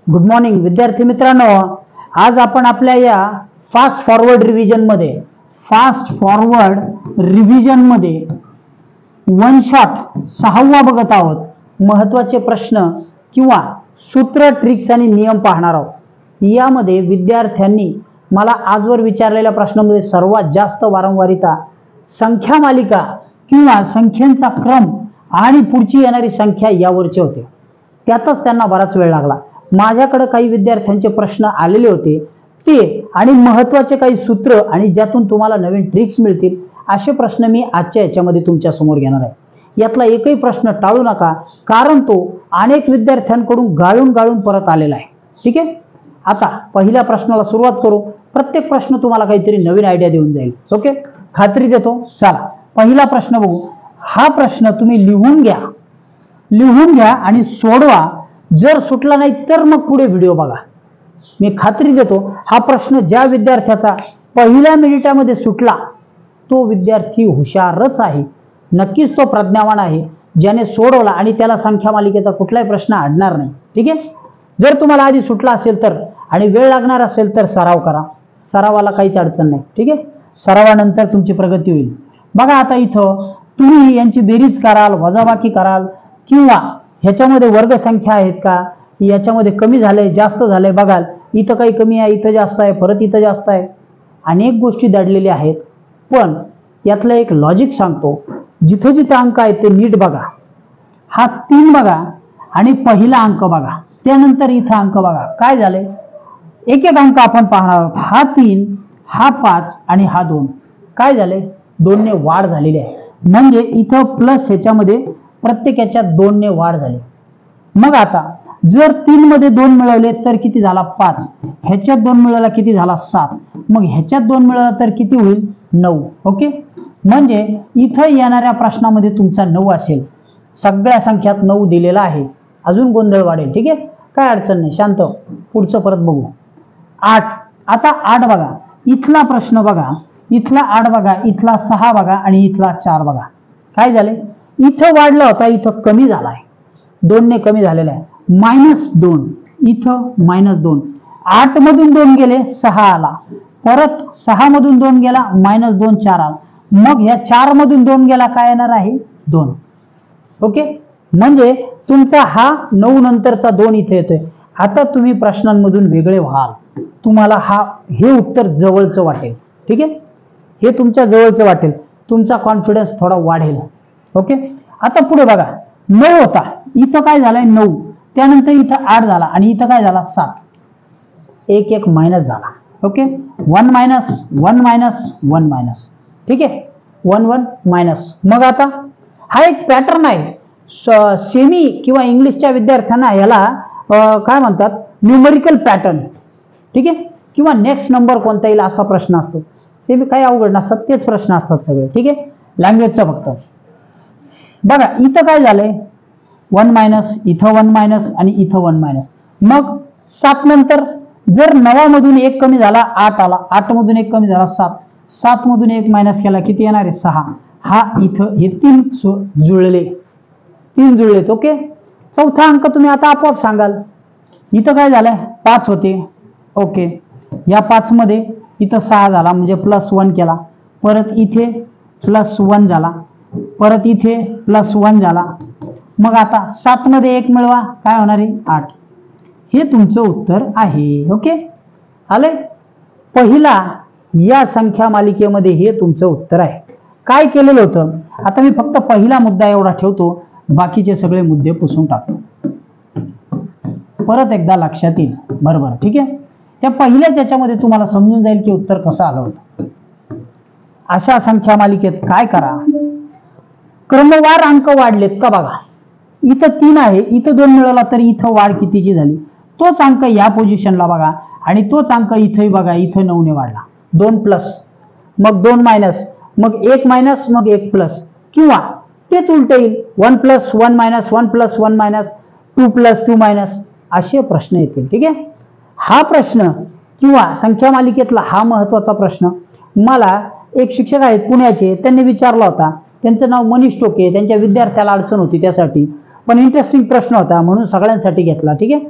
Good morning विद्यार्थी मित्रांनो, आज आपण आपल्या या फास्ट फॉरवर्ड रिव्हिजन मध्ये वन शॉट 6वा बघत आहोत. महत्त्वाचे प्रश्न किंवा सूत्र, ट्रिक्स आणि नियम पाहणार आहोत. यामध्ये विद्यार्थ्यांनी मला आजवर विचारलेल्या प्रश्नांमध्ये सर्वात जास्त वारंवारिता संख्या मालिका किंवा संख्यांचा क्रम आणि पुढची येणारी संख्या यावरचे होते. त्यातच त्यांना बराच वेळ लागला. माझ्याकडे काही विद्यार्थ्यांचे प्रश्न आलेले होते ते आणि महत्त्वाचे काही सूत्र आणि ज्यातून तुम्हाला नवीन ट्रिक्स मिळतील असे प्रश्न मी आजच्या याच्यामध्ये तुमच्या समोर घेणार आहे. यातला एकही प्रश्न टाळू नका, कारण तो अनेक विद्यार्थ्यांकडून गाळून परत आलेला आहे. ठीक आहे, आता पहिल्या प्रश्नाला सुरुवात करू. प्रत्येक प्रश्न तुम्हाला काहीतरी नवीन आयडिया देऊन जाईल. ओके, खात्री देतो. चला पहिला प्रश्न बघू. हा प्रश्न तुम्ही लिहून घ्या आणि सोडवा. जर सुटला नाही तर मग पुढे व्हिडिओ बघा. मी खात्री देतो हा प्रश्न ज्या विद्यार्थ्याचा पहिल्या मिनिटामध्ये सुटला तो विद्यार्थी हुशारच आहे. नक्कीच तो प्रज्ञावान आहे ज्याने सोडवला आणि त्याला संख्या मालिकेचा कुठलाही प्रश्न अडणार नाही. ठीक आहे, जर तुम्हाला आधी सुटला असेल तर आणि वेळ लागणार असेल तर सराव करा. सरावाला काहीच अडचण नाही. ठीक आहे, सरावानंतर तुमची प्रगती होईल. बघा आता इथं तुम्ही यांची बेरीज कराल, वजाबाकी कराल किंवा ह्याच्यामध्ये वर्ग संख्या आहेत का, याच्यामध्ये कमी झाले जास्त झाले बघाल. इथं काही कमी आहे, इथं जास्त आहे, परत इथं जास्त आहे. अनेक गोष्टी दडलेल्या आहेत. पण यातलं एक लॉजिक सांगतो. जिथं जिथं अंक आहेत ते नीट बघा. हा 3 बघा आणि पहिला अंक बघा, त्यानंतर इथं अंक बघा. काय झाले, एक एक अंक आपण पाहणार आहोत. हा 3, हा 5 आणि हा 2. काय झाले, 2 ने वाढ झालेली आहे. म्हणजे इथं प्लस ह्याच्यामध्ये प्रत्येक याच्यात 2 ने वाढ झाली. मग आता जर 3 मध्ये 2 मिळवले तर किती झाला 5, ह्याच्यात 2 मिळवला किती झाला 7, मग ह्याच्यात 2 मिळवला तर किती होईल 9. ओके, म्हणजे इथं येणाऱ्या प्रश्नामध्ये तुमचा 9 असेल. सगळ्या संख्यात 9 दिलेला आहे. अजून गोंधळ वाढेल. ठीक आहे, काय अडचण नाही, शांत. पुढचं परत बघू. 8. आता 8 बघा, इथला प्रश्न बघा, इथला 8 बघा, इथला 6 बघा आणि इथला 4 बघा. काय झाले, इथं वाढला होता, इथं कमी झालाय. 2 ने कमी झालेला आहे. -2, इथं -2. 8 मधून 2 गेले 6 आला, परत 6 मधून 2 गेला -2 4 आला. मग ह्या 4 मधून 2 गेला काय येणार आहे 2. ओके, म्हणजे तुमचा हा 9 नंतरचा 2 इथे येतोय. आता तुम्ही प्रश्नांमधून वेगळे व्हाल, तुम्हाला हे उत्तर जवळचं वाटेल. ठीक आहे, हे तुमच्या जवळचं वाटेल, तुमचा कॉन्फिडन्स थोडा वाढेल. ओके, आता पुढे बघा. 9 होता, इथं काय झालंय 9, त्यानंतर इथं 8 झाला आणि इथं काय झाला 7. एक मायनस झाला. Okay, 1 minus 1 minus 1 minus. ठीक आहे, 1 मायनस. मग आता हा एक पॅटर्न आहे. सेमी किंवा इंग्लिशच्या विद्यार्थ्यांना याला काय म्हणतात, न्यूमरिकल पॅटर्न. ठीक आहे, किंवा नेक्स्ट नंबर कोणता येईल असा प्रश्न असतो. सेमी काही अवघड नसतात, तेच प्रश्न असतात सगळे. ठीक आहे, लँग्वेजचा फक्त. बघा इथं काय झालंय 1 मायनस, इथं 1 मायनस आणि इथं 1 मायनस. मग 7 नंतर जर 9 मधून 1 कमी झाला 8 आला, 8 मधून 1 कमी झाला 7, 7 मधून 1 मायनस केला किती येणार आहे 6. हा इथं हे 3 जुळलेत. ओके, चौथा अंक तुम्ही आता आपोआप सांगाल. इथं काय झालंय 5 होते. ओके, या 5 मध्ये इथं 6 झाला म्हणजे +1 केला, परत इथे +1 झाला, परत इथे +1 झाला. मग आता 7 मध्ये 1 मिळवा काय होणार आहे 8. हे तुमचं उत्तर आहे. ओके, आले. पहिला या संख्या मालिकेमध्ये हे तुमचं उत्तर आहे. काय केलेलं होतं, आता मी फक्त पहिला मुद्दा एवढा ठेवतो, बाकीचे सगळे मुद्दे पुसून टाकतो. परत एकदा लक्षात येईल बरोबर. ठीक आहे, त्या पहिल्याच याच्यामध्ये तुम्हाला समजून जाईल की उत्तर कसं आलं होतं. अशा संख्या मालिकेत काय करा, क्रमवार अंक वाढलेत का बघा. इथं 3 आहे, इथं 2 मिळवला तर इथं वाढ कितीची झाली. तोच अंक या पोझिशनला बघा आणि तोच अंक इथेही बघा, इथं 9 ने वाढला. 2 प्लस, मग 2 मायनस, मग 1 मायनस, मग 1 प्लस. किंवा तेच उलट येईल 1 plus 1 minus, 1 plus 1 minus, 2 plus 2 minus. असे प्रश्न येतील. ठीक आहे, हा प्रश्न किंवा संख्या मालिकेतला हा महत्वाचा प्रश्न मला एक शिक्षक आहेत पुण्याचे, त्यांनी विचारला होता. त्यांचं नाव मनीष टोके. त्यांच्या विद्यार्थ्याला अडचण होती त्यासाठी, पण इंटरेस्टिंग प्रश्न होता म्हणून सगळ्यांसाठी घेतला. ठीक आहे,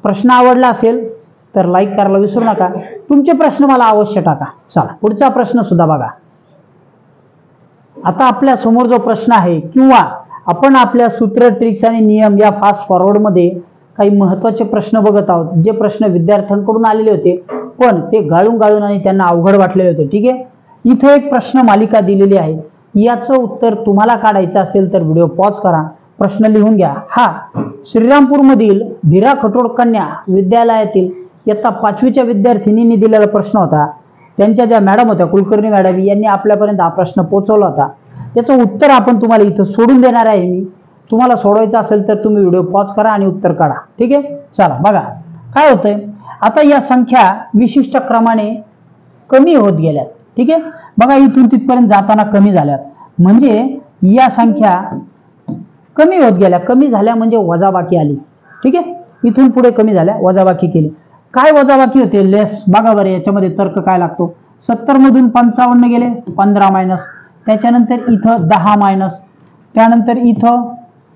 प्रश्न आवडला असेल तर लाईक करायला विसरू नका. तुमचे प्रश्न मला अवश्य टाका. चला पुढचा प्रश्न सुद्धा बघा. आता आपल्या समोर जो प्रश्न आहे किंवा आपण आपल्या सूत्र ट्रिक्स आणि नियम या फास्ट फॉरवर्ड मध्ये काही महत्त्वाचे प्रश्न बघत आहोत, जे प्रश्न विद्यार्थ्यांकडून आलेले होते पण ते गाळून आणि त्यांना अवघड वाटलेले होते. ठीक आहे, इथे एक प्रश्न मालिका दिलेली आहे. याचं उत्तर तुम्हाला काढायचं असेल तर व्हिडिओ पॉज करा, प्रश्न लिहून घ्या. हा श्रीरामपूर मधील भिरा खटोड कन्या विद्यालयातील इयत्ता 5वीच्या विद्यार्थिनींनी दिलेला प्रश्न होता. त्यांच्या ज्या मॅडम होत्या कुलकर्णी मॅडम यांनी आपल्यापर्यंत हा प्रश्न पोहोचवला होता. याचं उत्तर आपण तुम्हाला इथं सोडून देणार आहे. मी तुम्हाला सोडवायचं असेल तर तुम्ही व्हिडिओ पॉज करा आणि उत्तर काढा. ठीक आहे, चला बघा काय होतंय. आता या संख्या विशिष्ट क्रमाने कमी होत गेल्यात. ठीक आहे, बघा इथून तिथपर्यंत जाताना कमी झाल्यात, म्हणजे या संख्या कमी होत गेल्या. कमी झाल्या म्हणजे वजाबाकी आली. ठीक आहे, इथून पुढे कमी झाल्या, वजाबाकी केली. काय वजाबाकी होते? लेस. बघा बरं याच्यामध्ये तर्क काय लागतो. 70 मधून 55 गेले, 15 मायनस, त्याच्यानंतर इथं 10 मायनस, त्यानंतर इथं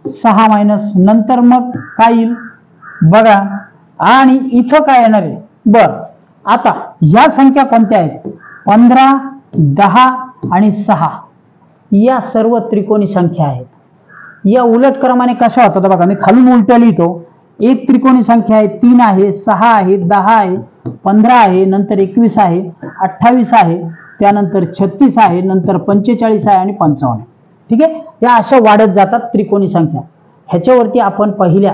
6 मायनस, नंतर मग काय येईल बघा, आणि इथं काय येणार आहे. बर, आता या संख्या कोणत्या आहेत? 15, 10 आणि 6 या सर्व त्रिकोणी संख्या आहेत. या उलट क्रमाने कशा होतात बघा, मी खालून उलट्या लिहितो. एक त्रिकोणी संख्या आहे, 3 आहे, 6 आहे, 10 आहे, 15 आहे, नंतर 21 आहे, 28 आहे, त्यानंतर 36 आहे, नंतर 45 आहे आणि 55 आहे. ठीक आहे, या अशा वाढत जातात त्रिकोणी संख्या. ह्याच्यावरती आपण पहिल्या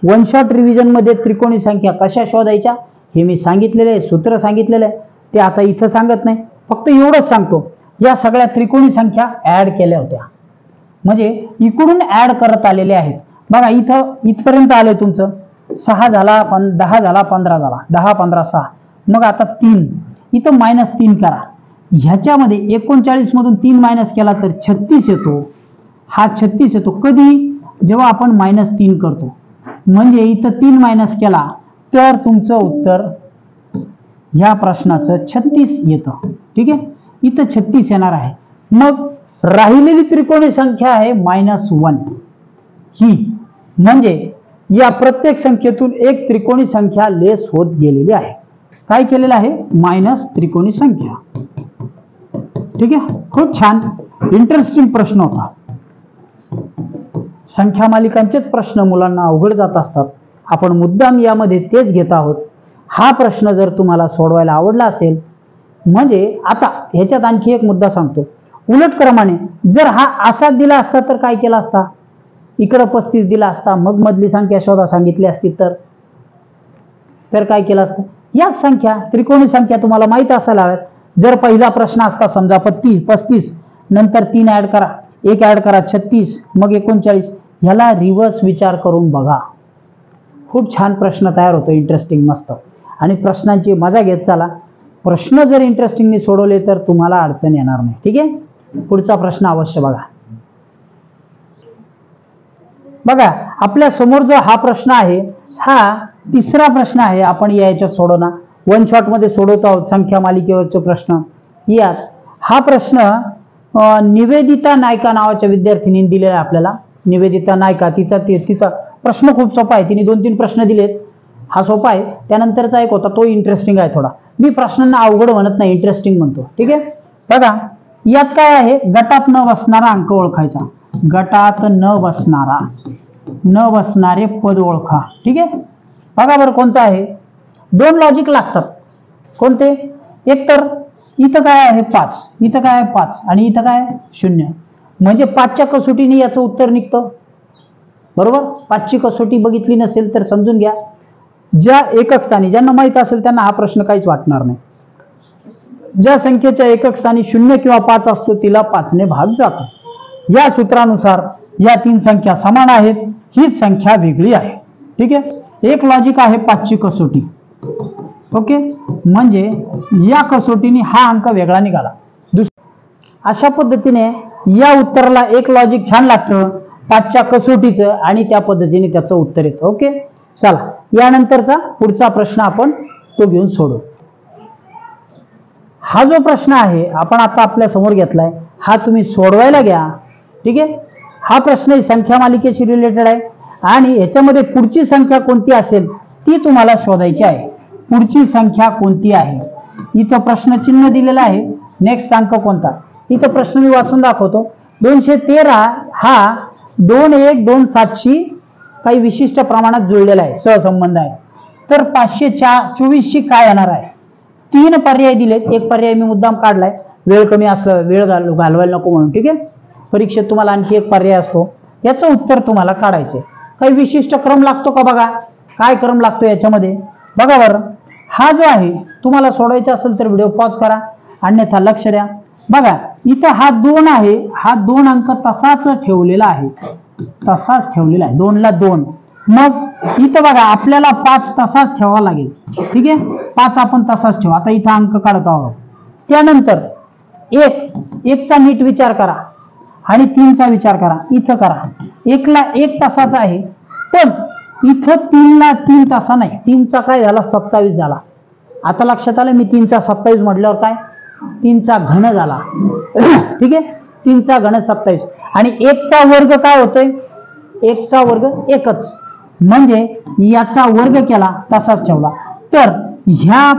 वन शॉट रिव्हिजन मध्ये त्रिकोणी संख्या कशा शोधायच्या हे मी सांगितलेले आहे, सूत्र सांगितलेलं आहे. ते आता इथं सांगत नाही, फक्त एवढंच सांगतो. या सगळ्या त्रिकोणी संख्या ऍड केल्या होत्या, म्हणजे इकडून ऍड करत आलेले आहेत. बघा इथं इथपर्यंत आलंय तुमचं. 6 झाला, 10 झाला, 15 झाला, 10, 15, 6. मग आता 3 इथं -3 करा. ह्याच्यामध्ये 39 मधून 3 मायनस केला तर 36 येतो. हा 36 येतो कधी? जेव्हा आपण -3 करतो. म्हणजे इथं 3 मायनस केला तर तुमचं उत्तर ह्या प्रश्नाचं 36 येतं. ठीक आहे, इथं 36 येणार आहे. मग राहिलेली त्रिकोणी संख्या आहे -1 ही, म्हणजे या प्रत्येक संख्येतून एक त्रिकोणी संख्या लेस होत गेलेली आहे. काय केलेलं आहे? मायनस त्रिकोणी संख्या. ठीक आहे, खूप छान इंटरेस्टिंग प्रश्न होता. संख्या मालिकांचेच प्रश्न मुलांना अवघड जात असतात. आपण मुद्दाम यामध्ये तेच घेत आहोत. हा प्रश्न जर तुम्हाला सोडवायला आवडला असेल, म्हणजे आता ह्याच्यात आणखी एक मुद्दा सांगतो. उलट क्रमाने जर हा असा दिला असता तर काय केला असता? इकडं 35 दिला असता, मग मधली संख्या शोधा सांगितली असती तर काय केलं असतं? याच संख्या त्रिकोणी संख्या तुम्हाला माहित असायला हव्यात. जर पहिला प्रश्न असता समजा 35, नंतर 3 ऍड करा, 1 ऍड करा 36, मग 39, ह्याला रिव्हर्स विचार करून बघा. खूप छान प्रश्न तयार होतो, इंटरेस्टिंग मस्त. आणि प्रश्नांची मजा घेत चला. प्रश्न जर इंटरेस्टिंगली सोडवले तर तुम्हाला अडचण येणार नाही. ठीक आहे, पुढचा प्रश्न अवश्य बघा. बघा आपल्या समोर जो हा प्रश्न आहे, हा तिसरा प्रश्न आहे. आपण याच्यात सोडवणार, वन शॉट मध्ये सोडवतो आहोत संख्या मालिकेवरचे प्रश्न. यात हा प्रश्न निवेदिता नायका नावाच्या विद्यार्थिनीने दिलेला आहे आपल्याला. निवेदिता नायका, तिचा प्रश्न खूप सोपा आहे. तिने 2-3 प्रश्न दिलेत. हा सोपा आहे. त्यानंतरचा एक होता तो इंटरेस्टिंग आहे थोडा. मी प्रश्नांना अवघड म्हणत नाही, इंटरेस्टिंग म्हणतो. ठीक आहे, बघा यात काय आहे? गटात न बसणारा अंक ओळखायचा. गटात न बसणारे पद ओळखा. ठीक आहे, बघा बरं कोणतं आहे? 2 लॉजिक लागतात. कोणते? एक तर इथं काय आहे 5, इथं काय आहे 5 आणि इथं काय आहे 0. म्हणजे 5च्या कसोटीने याचं उत्तर निघतं. बरोबर, 5ची कसोटी बघितली नसेल तर समजून घ्या. ज्या एकक स्थानी, ज्यांना माहित असेल त्यांना हा प्रश्न काहीच वाटणार नाही. ज्या संख्येच्या एकक स्थानी 0 किंवा 5 असतो तिला 5ने भाग जातो. या सूत्रानुसार या 3 संख्या समान आहेत, हीच संख्या वेगळी आहे. ठीक आहे, एक लॉजिक आहे 5ची कसोटी. ओके, म्हणजे या कसोटीने हा अंक वेगळा निघाला. अशा पद्धतीने या उत्तराला एक लॉजिक छान लागतं 5च्या कसोटीचं, आणि त्या पद्धतीने त्याचं उत्तर येतं. ओके, चला यानंतरचा पुढचा प्रश्न आपण तो घेऊन सोडू. हा जो प्रश्न आहे आपण आता आपल्या समोर घेतलाय, हा तुम्ही सोडवायला घ्या. ठीक आहे, हा प्रश्न संख्या मालिकेशी रिलेटेड आहे आणि याच्यामध्ये पुढची संख्या कोणती असेल ती तुम्हाला शोधायची आहे. पुढची संख्या कोणती आहे? इथं प्रश्नचिन्ह दिलेलं आहे. नेक्स्ट अंक कोणता? इथं प्रश्न मी वाचून दाखवतो. 213 हा 2,1,2,7 काही विशिष्ट प्रमाणात जुळलेला आहे, सहसंबंध आहे. तर 524 काय येणार आहे? 3 पर्याय दिलेत. एक पर्याय मी मुद्दाम काढलाय, वेळ कमी असलं, वेळ घालवायला नको म्हणून. ठीक आहे, परीक्षेत तुम्हाला आणखी एक पर्याय असतो, याचं उत्तर तुम्हाला काढायचे. काही विशिष्ट क्रम लागतो का बघा. काय क्रम लागतो याच्यामध्ये बघा बरं. हा जो आहे तुम्हाला सोडवायचा असेल तर व्हिडिओ पॉज करा, अन्यथा लक्ष द्या. बघा इथं हा 2 आहे, हा 2 अंक तसाच ठेवलेला आहे, तसाच ठेवलेला आहे, 2 ला 2. मग इथं बघा आपल्याला 5 तसाच ठेवावा लागेल. ठीक आहे, 5 आपण तसाच ठेवू. आता इथं अंक काढत आहोत. त्यानंतर 1 चा नीट विचार करा आणि 3 चा विचार करा. इथं करा, 1 ला 1 तसाच आहे, पण इथं 3 ला 3 तसा नाही. 3 चा काय झाला? 27 झाला. आता लक्षात आलं मी 3 चा 27 म्हटल्यावर काय? 3 चा घन झाला. ठीक आहे, 3 चा घन 27 आणि 1 चा वर्ग काय होतोय? 1 चा वर्ग 1च, म्हणजे याचा वर्ग केला तसाच ठेवला. तर ह्या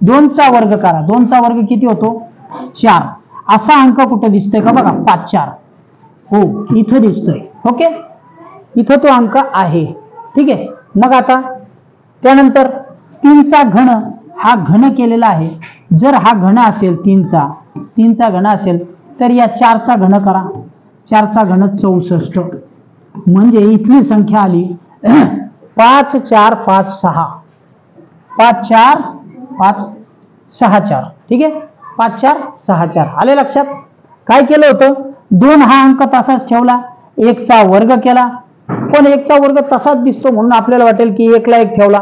2 चा वर्ग करा. 2 चा वर्ग किती होतो? 4. असा अंक कुठे दिसतोय का? बघा 5 4. हो, इथं दिसतोय. ओके, इथं तो अंक आहे. ठीक आहे, मग आता त्यानंतर 3 चा घन, हा घन केलेला आहे. जर हा घन असेल 3 चा घन असेल तर या 4 चा घन करा. 4 चा घन 64, म्हणजे इथली संख्या आली 5 4 5 6. 5 4 5 6 4. ठीक आहे, 5 4 6 4. आले लक्षात? काय केलं होतं? 2 हा अंक तसाच ठेवला, 1 चा वर्ग केला, पण 1 चा वर्ग तसाच दिसतो म्हणून आपल्याला वाटेल की 1 ला 1 ठेवला.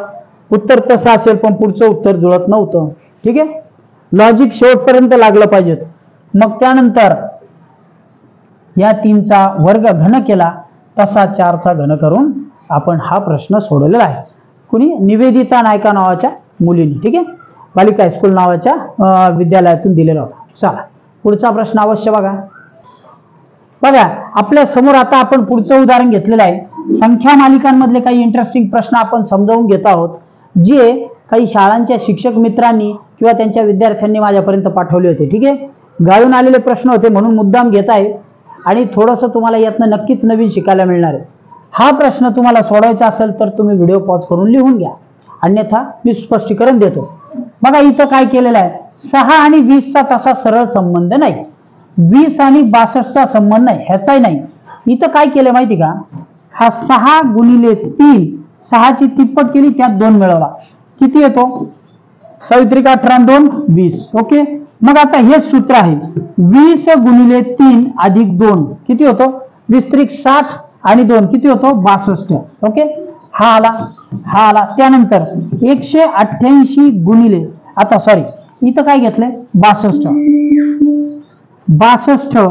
उत्तर तसं असेल पण पुढचं उत्तर जुळत नव्हतं. ठीक आहे, लॉजिक शेवटपर्यंत लागलं पाहिजे. मग त्यानंतर या 3 चा वर्ग घन केला, तसा 4 चा घन करून आपण हा प्रश्न सोडवलेला आहे. कुणी? निवेदिता नायका नावाच्या मुलीने. ठीक आहे, बालिका हायस्कूल नावाच्या विद्यालयातून दिलेला होता. चला पुढचा प्रश्न अवश्य बघा. बघा आपल्या समोर आता आपण पुढचं उदाहरण घेतलेलं आहे. संख्या मालिकांमधले काही इंटरेस्टिंग प्रश्न आपण समजावून घेत आहोत, जे काही शाळांच्या शिक्षक मित्रांनी किंवा त्यांच्या विद्यार्थ्यांनी माझ्यापर्यंत पाठवले होते. ठीक आहे, गाळून आलेले प्रश्न होते म्हणून मुद्दाम घेत आहे आणि थोडंसं तुम्हाला यातनं नक्कीच नवीन शिकायला मिळणार आहे. हा प्रश्न तुम्हाला सोडवायचा असेल तर तुम्ही व्हिडिओ पॉज करून लिहून घ्या, अन्यथा मी स्पष्टीकरण देतो. बघा इथं काय केलेलं आहे? 6 आणि 20 चा तसा सरळ संबंध नाही, 20 आणि 62 चा संबंध नाही, ह्याचाही नाही. इथं काय केलं माहिती का? हा 6 गुणिले 3, 6 ची तिप्पट केली, त्यात 2 मिळवला. किती येतो? 6 18 2 20. ओके, मग आता हे सूत्र आहे 20 गुणिले 3 अधिक 2 किती होतो? 20 त्रिक 60 आणि 2 किती होतो? 62. ओके, हा आला. त्यानंतर 188 गुणिले, आता सॉरी इथं काय घेतलंय? 62. 62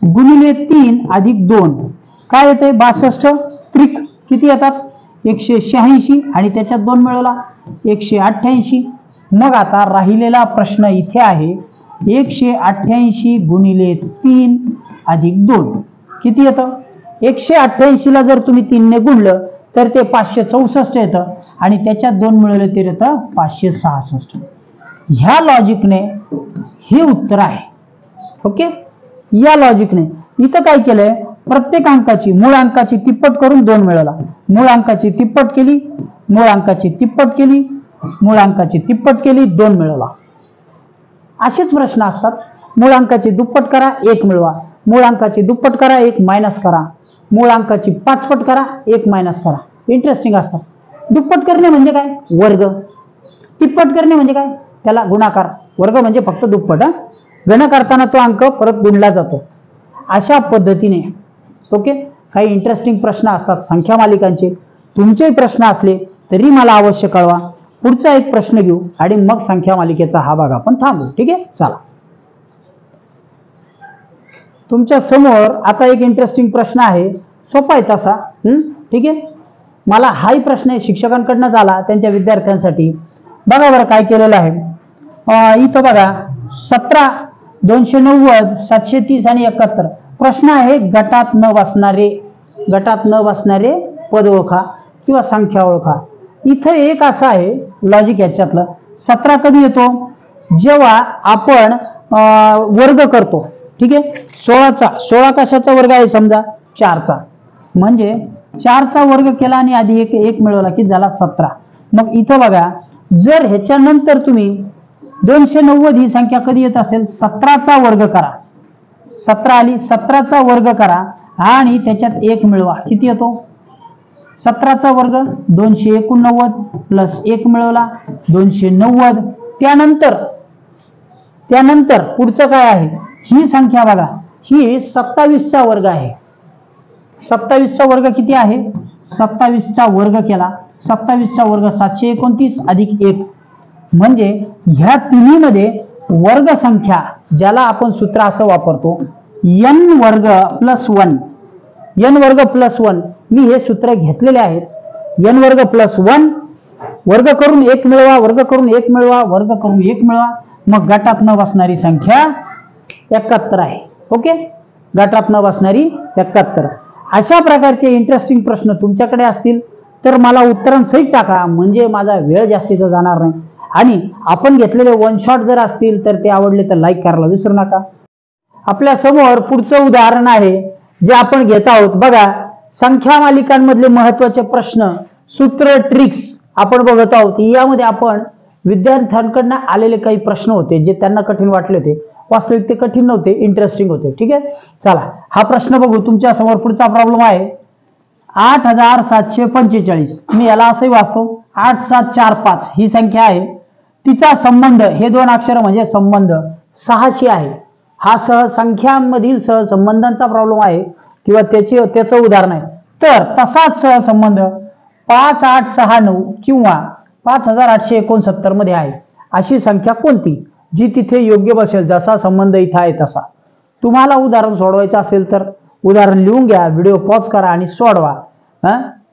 गुणिले 3 अधिक 2 काय येते? 62 त्रिक किती येतात? 186 आणि त्याच्यात 2 मिळवला 188. मग आता राहिलेला प्रश्न इथे आहे 188 गुणिले 3 अधिक 2 किती येतं? 188 ला जर तुम्ही 3 ने गुणलं तर ते 564 येतं आणि त्याच्यात 2 मिळवले तर येतं 566. ह्या लॉजिकने हे उत्तर आहे. ओके, या लॉजिकने इथं काय केलंय? प्रत्येक अंकाची मूळ अंकाची तिप्पट करून 2 मिळवला, मूळ अंकाची तिप्पट केली, मूळ अंकाची तिप्पट केली, मूळ अंकाची तिप्पट केली, 2 मिळवला. असेच प्रश्न असतात. मूळ अंकाची दुप्पट करा, 1 मिळवा, मूळ अंकाची दुप्पट करा, 1 मायनस करा, मूळ अंकाची 5 पट करा, 1 मायनस करा. इंटरेस्टिंग असतात. दुप्पट करणे म्हणजे काय? वर्ग. तिप्पट करणे म्हणजे काय? त्याला गुणाकार. वर्ग म्हणजे फक्त दुप्पट. गण करताना तो अंक परत गुणला जातो. अशा पद्धतीने ओके काही इंटरेस्टिंग प्रश्न असतात संख्या मालिकांचे. तुमचे प्रश्न असले तरी मला अवश्य कळवा. पुढचा एक प्रश्न घेऊ आणि मग संख्या मालिकेचा हा भाग आपण थांबू. ठीक आहे, चला. तुमच्या समोर आता एक इंटरेस्टिंग प्रश्न आहे, सोपा आहे तसा. ठीक आहे, मला हाही प्रश्न शिक्षकांकडून झाला त्यांच्या विद्यार्थ्यांसाठी. बघा बरं काय केलेलं आहे. इथं बघा 17, 290, 730 आणि 71 प्रश्न आहे. गटात न बसणारे पद ओळखा किंवा संख्या ओळखा. इथं एक असं आहे लॉजिक याच्यातलं, 17 कधी येतो, जेव्हा आपण वर्ग करतो, ठीक आहे, 16 कशाचा वर्ग आहे, समजा 4चा, म्हणजे 4चा वर्ग केला आणि आधी एक मिळवला की झाला 17. मग इथं बघा, जर ह्याच्यानंतर तुम्ही 290 ही संख्या कधी येत असेल, 17चा वर्ग करा, 17 आली, 17चा वर्ग करा आणि त्याच्यात 1 मिळवा, किती येतो, 17चा वर्ग 289 प्लस 1 मिळवला 290. त्यानंतर पुढचं काय आहे, ही संख्या बघा, ही 27चा वर्ग आहे. 27चा वर्ग किती आहे, 27चा वर्ग केला, 27चा वर्ग 729 अधिक 1, म्हणजे ह्या तिन्हीमध्ये वर्ग संख्या, ज्याला आपण सूत्र असं वापरतो n वर्ग प्लस 1, n वर्ग प्लस 1, मी हे सूत्र घेतलेले आहेत, n वर्ग प्लस 1, वर्ग करून 1 मिळवा, वर्ग करून 1 मिळवा, वर्ग करून 1 मिळवा, मग गटात न बसणारी संख्या 71 आहे. ओके, गटात न बसणारी 71. अशा प्रकारचे इंटरेस्टिंग प्रश्न तुमच्याकडे असतील तर मला उत्तरांसहित टाका, म्हणजे माझा वेळ जास्तीचा जाणार नाही. आणि आपण घेतलेले वन शॉट जर असतील तर ते आवडले तर लाईक करायला विसरू नका. आपल्या समोर पुढचं उदाहरण आहे जे आपण घेत आहोत. बघा, संख्या मालिकांमधले महत्वाचे प्रश्न, सूत्र, ट्रिक्स आपण बघत आहोत. यामध्ये आपण विद्यार्थ्यांकडून आलेले काही प्रश्न होते जे त्यांना कठीण वाटले होते, वास्तविक ते कठीण नव्हते, इंटरेस्टिंग होते. ठीक आहे, चला हा प्रश्न बघू. तुमच्या समोर पुढचा प्रॉब्लेम आहे 8745. मी याला असंही वाचतो 8745 ही संख्या आहे, तिचा संबंध, हे दोन अक्षर म्हणजे संबंध 6शी आहे. हा सहसंख्यांमधील सहसंबंधांचा प्रॉब्लेम आहे किंवा त्याचं उदाहरण आहे. तर तसाच सहसंबंध 5869 किंवा 5869 मध्ये आहे. अशी संख्या कोणती जी तिथे योग्य बसेल, जसा संबंध इथं आहे तसा. तुम्हाला उदाहरण सोडवायचं असेल तर उदाहरण लिहून घ्या, व्हिडिओ पॉज करा आणि सोडवा.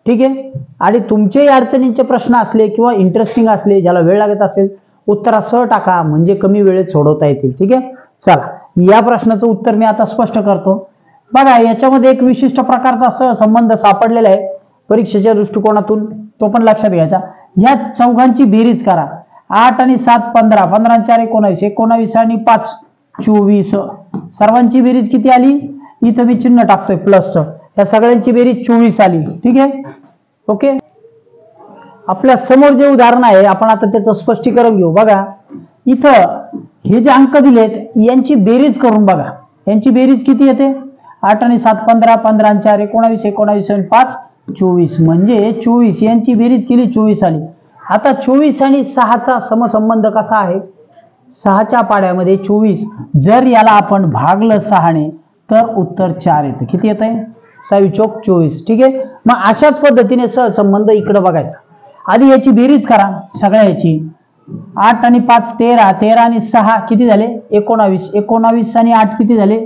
ठीक आहे, आणि तुमचे अडचणींचे प्रश्न असले किंवा इंटरेस्टिंग असले, ज्याला वेळ लागत असेल, उत्तरासह टाका, म्हणजे कमी वेळेत सोडवता येतील. ठीक आहे, चला या प्रश्नाचं उत्तर मी आता स्पष्ट करतो. बघा, याच्यामध्ये एक विशिष्ट प्रकारचा सहसंबंध सापडलेला आहे परीक्षेच्या दृष्टिकोनातून, तो पण लक्षात घ्यायचा. ह्या चौघांची बेरीज करा. 8 आणि 7 15, 15 आणि 4 19, 19 आणि 5 24. सर्वांची बेरीज किती आली, इथं मी चिन्ह टाकतोय प्लसचं, या सगळ्यांची बेरीज 24 आली. ठीक आहे, ओके. आपल्या समोर जे उदाहरण आहे आपण आता त्याचं स्पष्टीकरण घेऊ. बघा, इथं हे जे अंक दिलेत यांची बेरीज करून बघा, यांची बेरीज किती येते, 8 आणि 7 15, 15 आणि 4 19, 19 आणि 5 24, म्हणजे 24 यांची बेरीज केली 24 आली. आता 24 आणि 6चा समसंबंध कसा आहे, 6च्या पाड्यामध्ये 24, जर याला आपण भागलं 6ने तर उत्तर 4 येतं. किती येत आहे, 6 चौक 24. ठीक आहे, मग अशाच पद्धतीने सहसंबंध इकडे बघायचा. आधी याची बेरीज करा सगळ्या याची, 8 आणि 5 13, 13 आणि 6 किती झाले 19, 19 आणि 8 किती झाले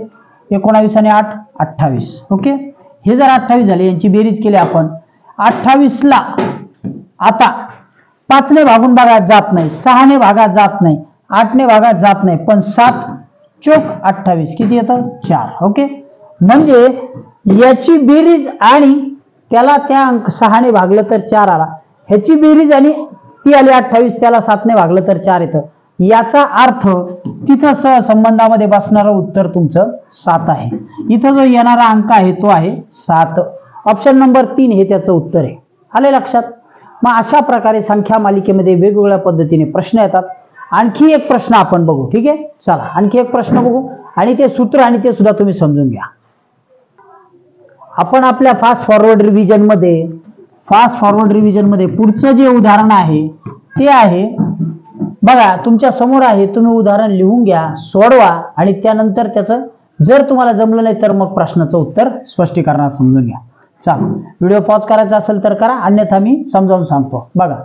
19 आणि 8 28. ओके, हे जर 28 झाले, यांची बेरीज केली आपण. 28 ला आता 5 ने भागून भागात जात नाही, 6 ने भागात जात नाही, 8 ने भागात जात नाही, पण 7 चौक 28 किती येतं 4. ओके, म्हणजे याची बेरीज आणि त्याला त्या अंक 6 ने भागलं तर 4 आला, ह्याची बेरीज आणि ती आली 28, त्याला 7 ने भागलं तर 4 येतं. याचा अर्थ तिथं सहसंबंधामध्ये बसणारं उत्तर तुमचं 7 आहे. इथं जो येणारा अंक आहे तो आहे 7. ऑप्शन नंबर 3 हे त्याचं उत्तर आहे. आले लक्षात. मग अशा प्रकारे संख्या मालिकेमध्ये वेगवेगळ्या पद्धतीने प्रश्न येतात. आणखी एक प्रश्न आपण बघू. ठीक आहे, चला आणखी एक प्रश्न बघू आणि ते सूत्र आणि ते सुद्धा तुम्ही समजून घ्या. आपण आपल्या फास्ट फॉरवर्ड रिव्हिजन मध्ये पुढचं जे उदाहरण आहे ते आहे, बघा तुमच्या समोर आहे, तुम्ही उदाहरण लिहून घ्या, सोडवा आणि त्यानंतर त्याचं जर तुम्हाला जमलं नाही तर मग प्रश्नाचं उत्तर स्पष्टीकरणात समजून घ्या. चला, व्हिडिओ पॉज करायचा असेल तर करा, अन्यथा मी समजावून सांगतो. बघा,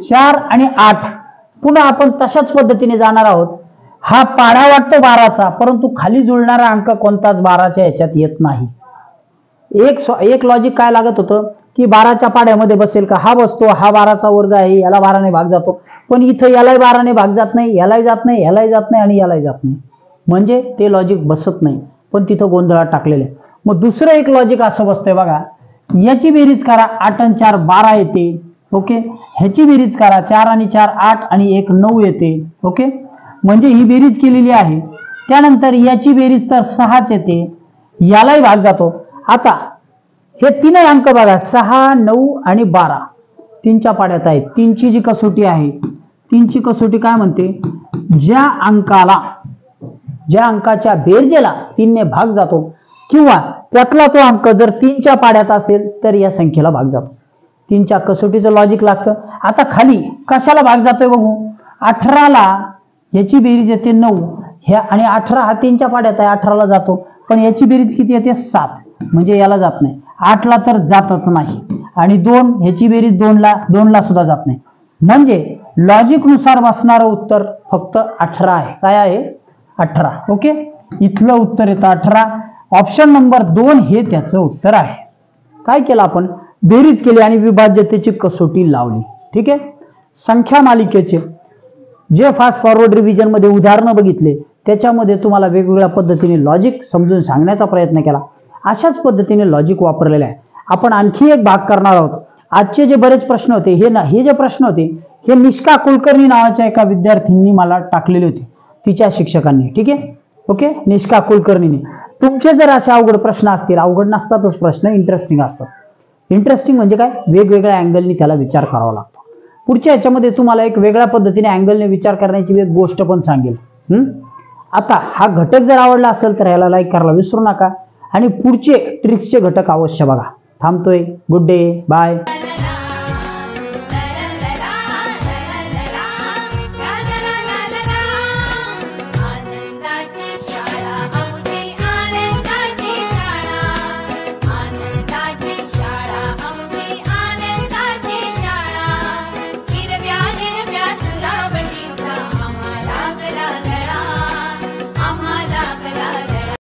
4 आणि 8 पुन्हा आपण तशाच पद्धतीने जाणार आहोत. हा पाढा वाटतो 12चा, परंतु खाली जुळणारा अंक कोणताच 12च्या ह्याच्यात येत नाही. एक लॉजिक काय लागत होतं की 12च्या पाड्यामध्ये बसेल का, हा बसतो, हा 12चा वर्ग आहे, याला 12ने भाग जातो, पण इथं यालाही 12ने भाग जात नाही, यालाही जात नाही, यालाही जात नाही आणि यालाही जात नाही, म्हणजे ते लॉजिक बसत नाही, पण तिथं गोंधळात टाकलेले. मग दुसरं एक लॉजिक असं बसतंय बघा, याची बेरीज करा, 8 आणि 4 12 येते, ओके, ह्याची बेरीज करा, 4 आणि 4 8 आणि 1 9 येते. ओके, म्हणजे ही बेरीज केलेली आहे. त्यानंतर याची बेरीज तर 6च येते, यालाही भाग जातो. आता हे तीनही अंक बघा, 6 9 आणि 12 तीनच्या पाड्यात आहेत. तीनची जी कसोटी आहे, तीनची कसोटी काय म्हणते, ज्या अंकाच्या बेरजेला 3 ने भाग जातो किंवा त्यातला तो अंक जर 3च्या पाड्यात असेल तर या संख्येला भाग जातो. 3च्या कसोटीचं लॉजिक लागतं. आता खाली कशाला भाग जातोय बघू. 18ला याची बेरीज येते 9, ह्या आणि 18 हा 3च्या पाड्यात आहे, 18ला जातो. पण याची बेरीज किती येते 7, म्हणजे याला जात नाही. 8ला तर जातच नाही. आणि 2 ह्याची बेरीज 2ला सुद्धा जात नाही. म्हणजे लॉजिक नुसार बसणारं उत्तर फक्त 18 आहे. काय आहे 18. ओके, इथलं उत्तर येतं 18. ऑप्शन नंबर 2 हे त्याचं उत्तर आहे. काय केलं आपण, बेरीज केली आणि विभाज्यतेची कसोटी लावली. ठीक आहे. संख्या मालिकेचे जे फास्ट फॉरवर्ड रिव्हिजन मध्ये उदाहरणं बघितले त्याच्यामध्ये तुम्हाला वेगवेगळ्या पद्धतीने लॉजिक समजून सांगण्याचा प्रयत्न केला. अशाच पद्धतीने लॉजिक वापरलेलं आहे. आपण आणखी एक भाग करणार आहोत. आजचे जे बरेच प्रश्न होते हे जे प्रश्न होते हे निष्का कुलकर्णी नावाच्या एका विद्यार्थ्यांनी मला टाकलेले होते, तिच्या शिक्षकांनी. ठीक आहे. ओके, निष्का कुलकर्णीने. तुमचे जर असे अवघड प्रश्न असतील, अवघड नसतातच प्रश्न, इंटरेस्टिंग असतात. इंटरेस्टिंग म्हणजे काय, वेगवेगळ्या अँगलनी त्याला विचार करावा लागतो. पुढच्या याच्यामध्ये तुम्हाला एक वेगळ्या पद्धतीने अँगलने विचार करण्याची एक गोष्ट पण सांगेल. आता हा घटक जर आवडला असेल तर याला लाईक करायला विसरू नका आणि पुढचे ट्रिक्सचे घटक अवश्य बघा. थांबतोय. Good day, bye.